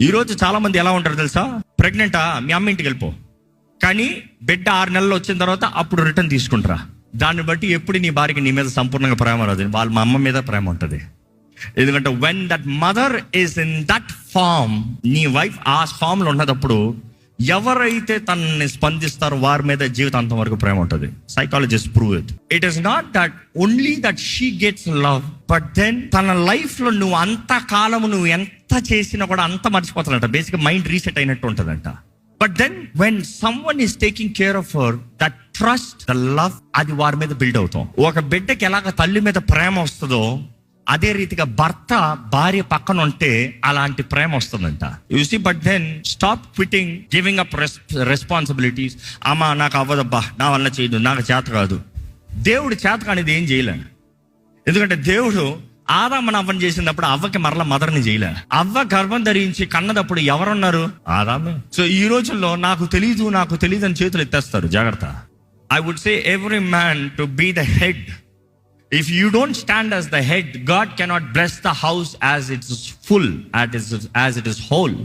ఈరోజు చాలా మంది ఎలా ఉంటారు తెలుసా? ప్రెగ్నెంటా, మీ అమ్మ ఇంటికి వెళ్ళిపో, కానీ బిడ్డ 6 నెలలు వచ్చిన తర్వాత అప్పుడు రిటర్న్ తీసుకుంటారా. దాన్ని బట్టి ఎప్పుడు నీ భార్యకి నీ మీద సంపూర్ణంగా ప్రేమ రాదు, వాళ్ళ మా అమ్మ మీద ప్రేమ ఉంటుంది. ఎందుకంటే when that mother is in that farm, నీ వైఫ్ ఆ ఫామ్లో ఉన్నప్పుడు ఎవరైతే తనని స్పందిస్తారో వారి మీద జీవితాంతం వరకు ప్రేమ ఉంటుంది. Psychologist prove it. It is not that only that she gets love, but then తన లైఫ్లో నువ్వు అంత కాలము నువ్వు ఎంత చేసినా కూడా అంత మర్చిపోతాడంట. బేసిక్గా మైండ్ రీసెట్ అయినట్టు ఉంటుందంట. But then when someone is taking care of her, that trust, the love, అది వారి మీద బిల్డ్ అవుతాం. ఒక బిడ్డకి ఎలాగ తల్లి మీద ప్రేమ వస్తుందో అదే రీతిగా భర్త భార్య పక్కన ఉంటే అలాంటి ప్రేమ వస్తుందంట. You see, but then stop quitting giving up responsibilities. అమ్మా నాకు అవ్వదబ్బా, నా వల్ల చేయదు, నాకు చేత కాదు. దేవుడు చేత కానిది ఏం చేయలే. ఎందుకంటే దేవుడు ఆదామని అవ్వని చేసినప్పుడు అవ్వకి మరలా మదర్ని చేయలే. అవ్వ గర్భం ధరించి కన్నదప్పుడు ఎవరున్నారు? ఆదామే. సో ఈ రోజుల్లో నాకు తెలీదు అని చేతులు ఎత్తేస్తారు. జాగ్రత్త. I would say every man to be the head. If you don't stand as the head, God cannot bless the house as it is full, as it is whole.